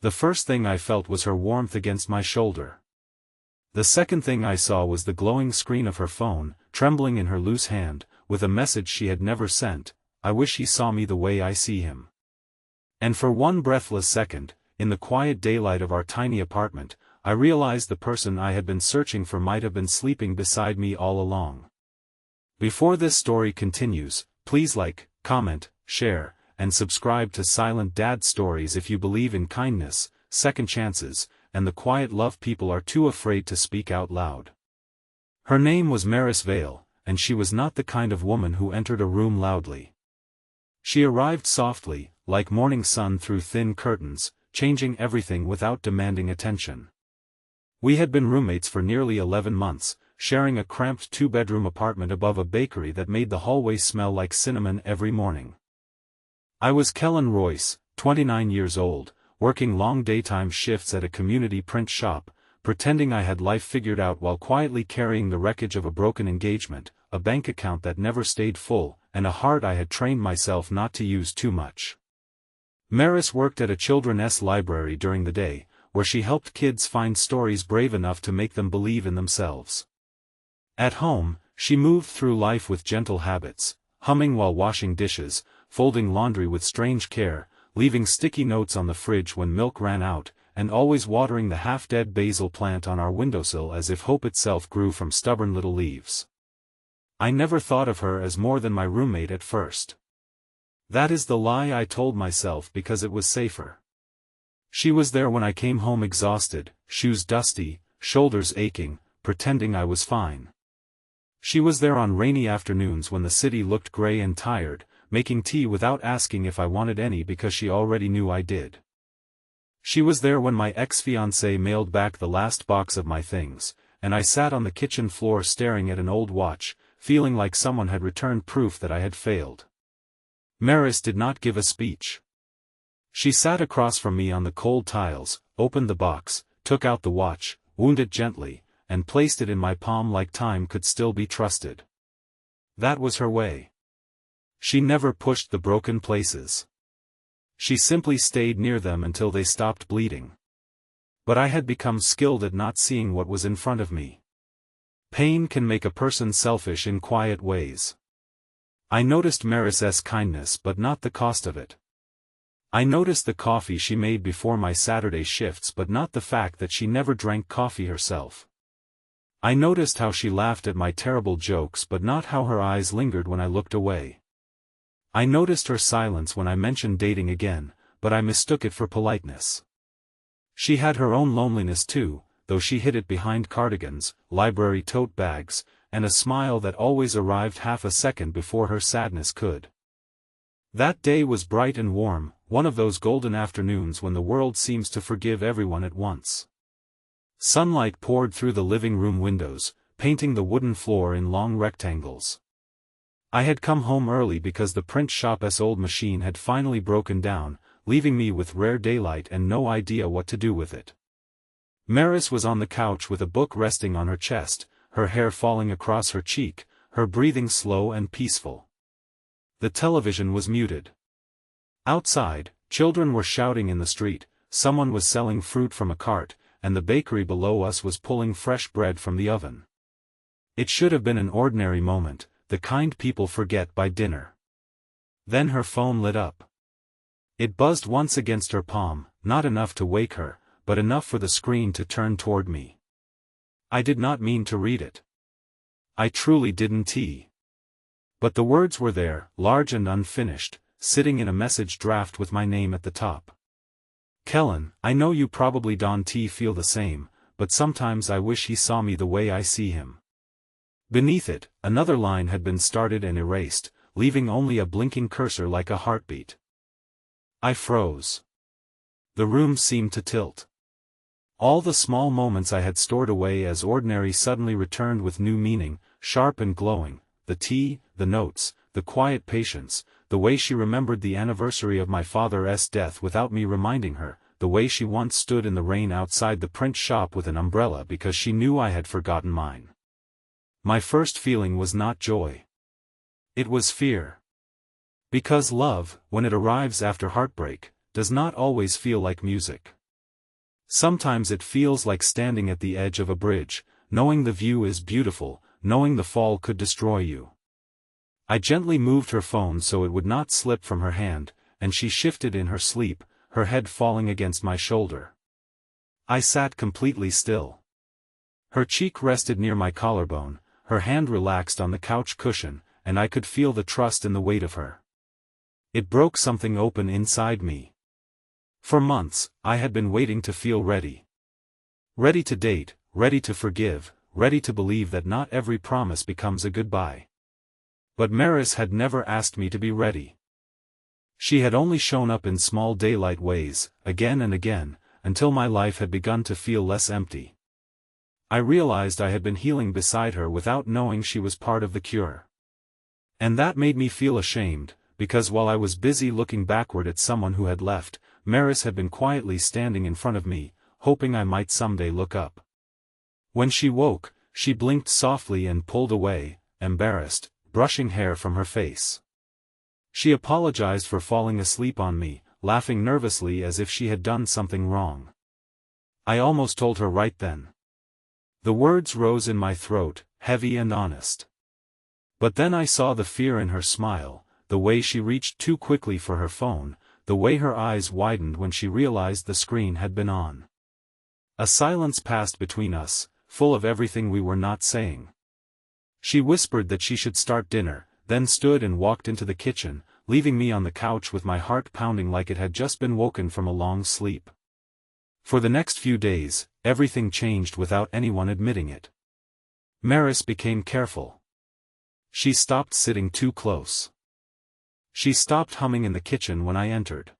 The first thing I felt was her warmth against my shoulder. The second thing I saw was the glowing screen of her phone, trembling in her loose hand, with a message she had never sent: "I wish he saw me the way I see him." And for one breathless second, in the quiet daylight of our tiny apartment, I realized the person I had been searching for might have been sleeping beside me all along. Before this story continues, please like, comment, share, and subscribe to Silent Dad Stories if you believe in kindness, second chances, and the quiet love people are too afraid to speak out loud. Her name was Maris Vale, and she was not the kind of woman who entered a room loudly. She arrived softly, like morning sun through thin curtains, changing everything without demanding attention. We had been roommates for nearly 11 months, sharing a cramped two-bedroom apartment above a bakery that made the hallway smell like cinnamon every morning. I was Kellan Royce, 29 years old, working long daytime shifts at a community print shop, pretending I had life figured out while quietly carrying the wreckage of a broken engagement, a bank account that never stayed full, and a heart I had trained myself not to use too much. Maris worked at a children's library during the day, where she helped kids find stories brave enough to make them believe in themselves. At home, she moved through life with gentle habits, humming while washing dishes, folding laundry with strange care, leaving sticky notes on the fridge when milk ran out, and always watering the half-dead basil plant on our windowsill as if hope itself grew from stubborn little leaves. I never thought of her as more than my roommate at first. That is the lie I told myself because it was safer. She was there when I came home exhausted, shoes dusty, shoulders aching, pretending I was fine. She was there on rainy afternoons when the city looked gray and tired, making tea without asking if I wanted any because she already knew I did. She was there when my ex-fiancé mailed back the last box of my things, and I sat on the kitchen floor staring at an old watch, feeling like someone had returned proof that I had failed. Maris did not give a speech. She sat across from me on the cold tiles, opened the box, took out the watch, wound it gently, and placed it in my palm like time could still be trusted. That was her way. She never pushed the broken places. She simply stayed near them until they stopped bleeding. But I had become skilled at not seeing what was in front of me. Pain can make a person selfish in quiet ways. I noticed Maris's kindness but not the cost of it. I noticed the coffee she made before my Saturday shifts but not the fact that she never drank coffee herself. I noticed how she laughed at my terrible jokes but not how her eyes lingered when I looked away. I noticed her silence when I mentioned dating again, but I mistook it for politeness. She had her own loneliness too, though she hid it behind cardigans, library tote bags, and a smile that always arrived half a second before her sadness could. That day was bright and warm, one of those golden afternoons when the world seems to forgive everyone at once. Sunlight poured through the living room windows, painting the wooden floor in long rectangles. I had come home early because the print shop's old machine had finally broken down, leaving me with rare daylight and no idea what to do with it. Maris was on the couch with a book resting on her chest, her hair falling across her cheek, her breathing slow and peaceful. The television was muted. Outside, children were shouting in the street, someone was selling fruit from a cart, and the bakery below us was pulling fresh bread from the oven. It should have been an ordinary moment, the kind people forget by dinner. Then her phone lit up. It buzzed once against her palm, not enough to wake her, but enough for the screen to turn toward me. I did not mean to read it. I truly didn't. But the words were there, large and unfinished, sitting in a message draft with my name at the top. Kellan, I know you probably don't feel the same, but sometimes I wish he saw me the way I see him. Beneath it, another line had been started and erased, leaving only a blinking cursor like a heartbeat. I froze. The room seemed to tilt. All the small moments I had stored away as ordinary suddenly returned with new meaning, sharp and glowing, the tea, the notes, the quiet patience, the way she remembered the anniversary of my father's death without me reminding her, the way she once stood in the rain outside the print shop with an umbrella because she knew I had forgotten mine. My first feeling was not joy. It was fear. Because love, when it arrives after heartbreak, does not always feel like music. Sometimes it feels like standing at the edge of a bridge, knowing the view is beautiful, knowing the fall could destroy you. I gently moved her phone so it would not slip from her hand, and she shifted in her sleep, her head falling against my shoulder. I sat completely still. Her cheek rested near my collarbone, her hand relaxed on the couch cushion, and I could feel the trust in the weight of her. It broke something open inside me. For months, I had been waiting to feel ready. Ready to date, ready to forgive, ready to believe that not every promise becomes a goodbye. But Maris had never asked me to be ready. She had only shown up in small daylight ways, again and again, until my life had begun to feel less empty. I realized I had been healing beside her without knowing she was part of the cure. And that made me feel ashamed, because while I was busy looking backward at someone who had left, Maris had been quietly standing in front of me, hoping I might someday look up. When she woke, she blinked softly and pulled away, embarrassed, brushing hair from her face. She apologized for falling asleep on me, laughing nervously as if she had done something wrong. I almost told her right then. The words rose in my throat, heavy and honest. But then I saw the fear in her smile, the way she reached too quickly for her phone, the way her eyes widened when she realized the screen had been on. A silence passed between us, full of everything we were not saying. She whispered that she should start dinner, then stood and walked into the kitchen, leaving me on the couch with my heart pounding like it had just been woken from a long sleep. For the next few days, everything changed without anyone admitting it. Maris became careful. She stopped sitting too close. She stopped humming in the kitchen when I entered.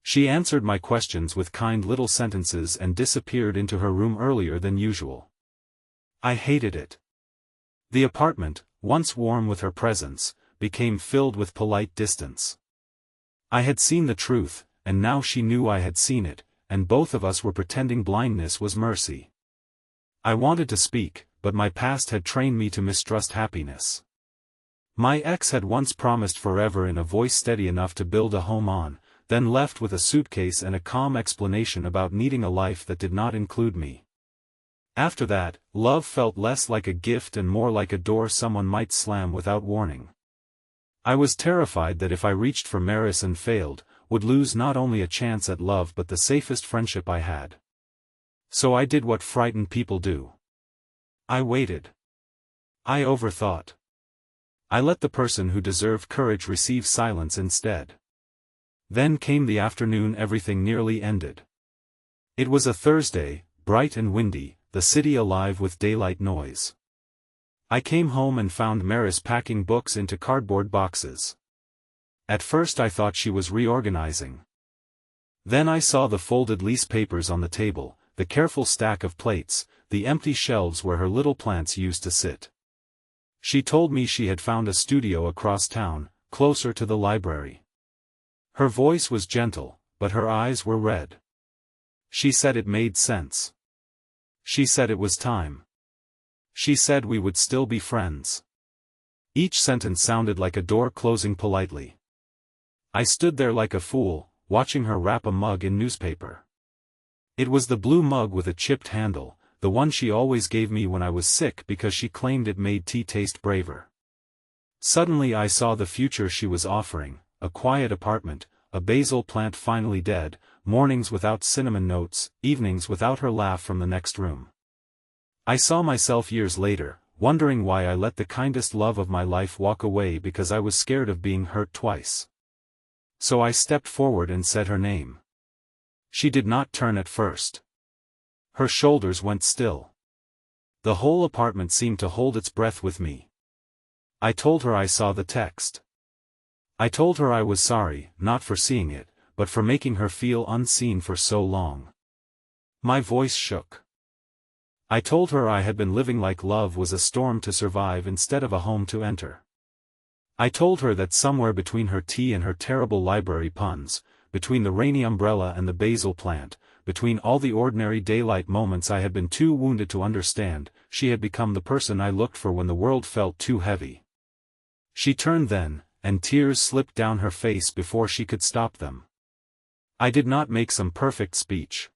She answered my questions with kind little sentences and disappeared into her room earlier than usual. I hated it. The apartment, once warm with her presence, became filled with polite distance. I had seen the truth, and now she knew I had seen it, and both of us were pretending blindness was mercy. I wanted to speak, but my past had trained me to mistrust happiness. My ex had once promised forever in a voice steady enough to build a home on, then left with a suitcase and a calm explanation about needing a life that did not include me. After that, love felt less like a gift and more like a door someone might slam without warning. I was terrified that if I reached for Maris and failed, would lose not only a chance at love but the safest friendship I had. So I did what frightened people do. I waited. I overthought. I let the person who deserved courage receive silence instead. Then came the afternoon everything nearly ended. It was a Thursday, bright and windy, the city alive with daylight noise. I came home and found Maris packing books into cardboard boxes. At first I thought she was reorganizing. Then I saw the folded lease papers on the table, the careful stack of plates, the empty shelves where her little plants used to sit. She told me she had found a studio across town, closer to the library. Her voice was gentle, but her eyes were red. She said it made sense. She said it was time. She said we would still be friends. Each sentence sounded like a door closing politely. I stood there like a fool, watching her wrap a mug in newspaper. It was the blue mug with a chipped handle, the one she always gave me when I was sick because she claimed it made tea taste braver. Suddenly I saw the future she was offering, a quiet apartment, a basil plant finally dead, mornings without cinnamon notes, evenings without her laugh from the next room. I saw myself years later, wondering why I let the kindest love of my life walk away because I was scared of being hurt twice. So I stepped forward and said her name. She did not turn at first. Her shoulders went still. The whole apartment seemed to hold its breath with me. I told her I saw the text. I told her I was sorry, not for seeing it, but for making her feel unseen for so long. My voice shook. I told her I had been living like love was a storm to survive instead of a home to enter. I told her that somewhere between her tea and her terrible library puns, between the rainy umbrella and the basil plant, between all the ordinary daylight moments I had been too wounded to understand, she had become the person I looked for when the world felt too heavy. She turned then, and tears slipped down her face before she could stop them. I did not make some perfect speech.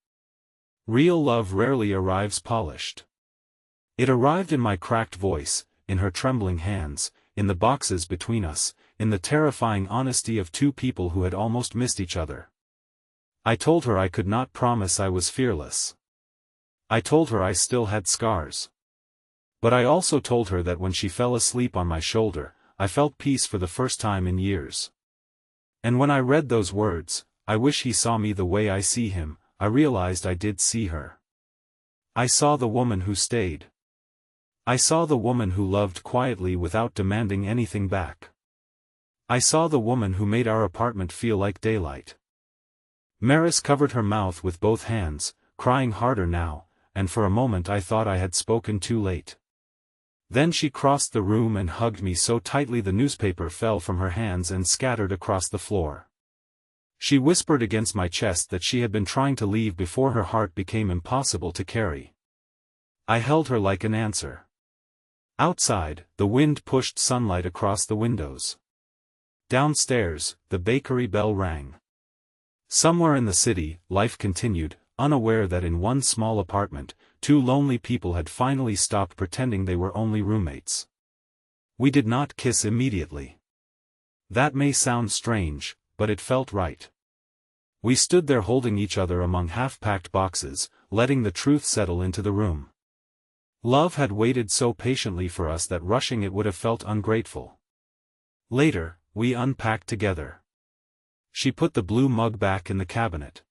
Real love rarely arrives polished. It arrived in my cracked voice, in her trembling hands, in the boxes between us, in the terrifying honesty of two people who had almost missed each other. I told her I could not promise I was fearless. I told her I still had scars. But I also told her that when she fell asleep on my shoulder, I felt peace for the first time in years. And when I read those words, "I wish he saw me the way I see him," I realized I did see her. I saw the woman who stayed. I saw the woman who loved quietly without demanding anything back. I saw the woman who made our apartment feel like daylight. Maris covered her mouth with both hands, crying harder now, and for a moment I thought I had spoken too late. Then she crossed the room and hugged me so tightly the newspaper fell from her hands and scattered across the floor. She whispered against my chest that she had been trying to leave before her heart became impossible to carry. I held her like an answer. Outside, the wind pushed sunlight across the windows. Downstairs, the bakery bell rang. Somewhere in the city, life continued, unaware that in one small apartment, two lonely people had finally stopped pretending they were only roommates. We did not kiss immediately. That may sound strange, but it felt right. We stood there holding each other among half-packed boxes, letting the truth settle into the room. Love had waited so patiently for us that rushing it would have felt ungrateful. Later, we unpacked together. She put the blue mug back in the cabinet.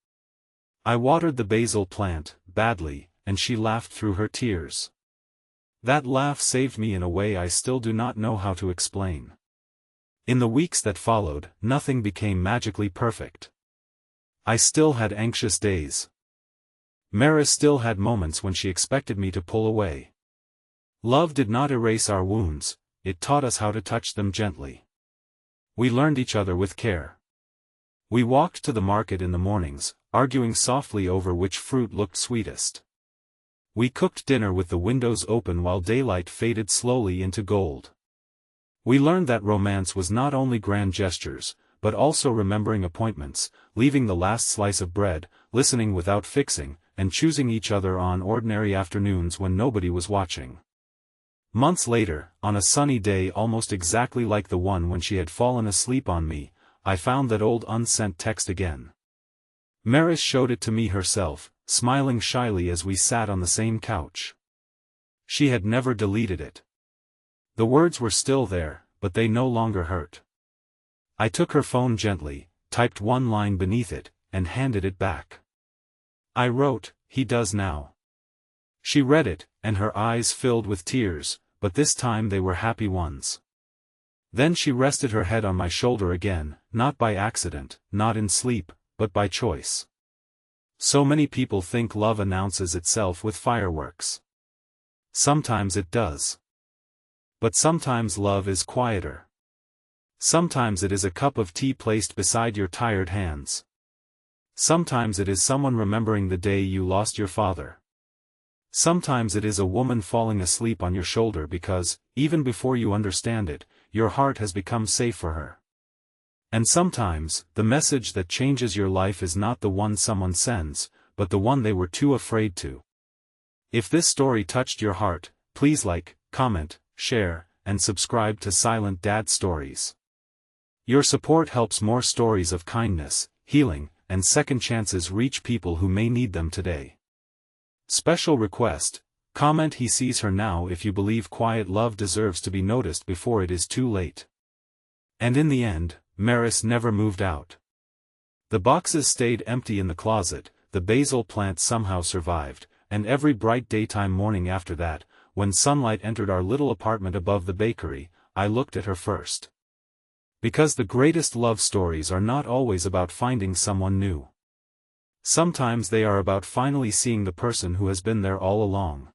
I watered the basil plant, badly, and she laughed through her tears. That laugh saved me in a way I still do not know how to explain. In the weeks that followed, nothing became magically perfect. I still had anxious days. Maris still had moments when she expected me to pull away. Love did not erase our wounds, it taught us how to touch them gently. We learned each other with care. We walked to the market in the mornings, arguing softly over which fruit looked sweetest. We cooked dinner with the windows open while daylight faded slowly into gold. We learned that romance was not only grand gestures, but also remembering appointments, leaving the last slice of bread, listening without fixing, and choosing each other on ordinary afternoons when nobody was watching. Months later, on a sunny day almost exactly like the one when she had fallen asleep on me, I found that old unsent text again. Maris showed it to me herself, smiling shyly as we sat on the same couch. She had never deleted it. The words were still there, but they no longer hurt. I took her phone gently, typed one line beneath it, and handed it back. I wrote, "He does now." She read it, and her eyes filled with tears, but this time they were happy ones. Then she rested her head on my shoulder again, not by accident, not in sleep, but by choice. So many people think love announces itself with fireworks. Sometimes it does. But sometimes love is quieter. Sometimes it is a cup of tea placed beside your tired hands. Sometimes it is someone remembering the day you lost your father. Sometimes it is a woman falling asleep on your shoulder because, even before you understand it, your heart has become safe for her. And sometimes, the message that changes your life is not the one someone sends, but the one they were too afraid to. If this story touched your heart, please like, comment, share, and subscribe to Silent Dad Stories. Your support helps more stories of kindness, healing, and second chances reach people who may need them today. Special request: comment "He sees her now" if you believe quiet love deserves to be noticed before it is too late. And in the end, Maris never moved out. The boxes stayed empty in the closet, the basil plant somehow survived, and every bright daytime morning after that, when sunlight entered our little apartment above the bakery, I looked at her first. Because the greatest love stories are not always about finding someone new. Sometimes they are about finally seeing the person who has been there all along.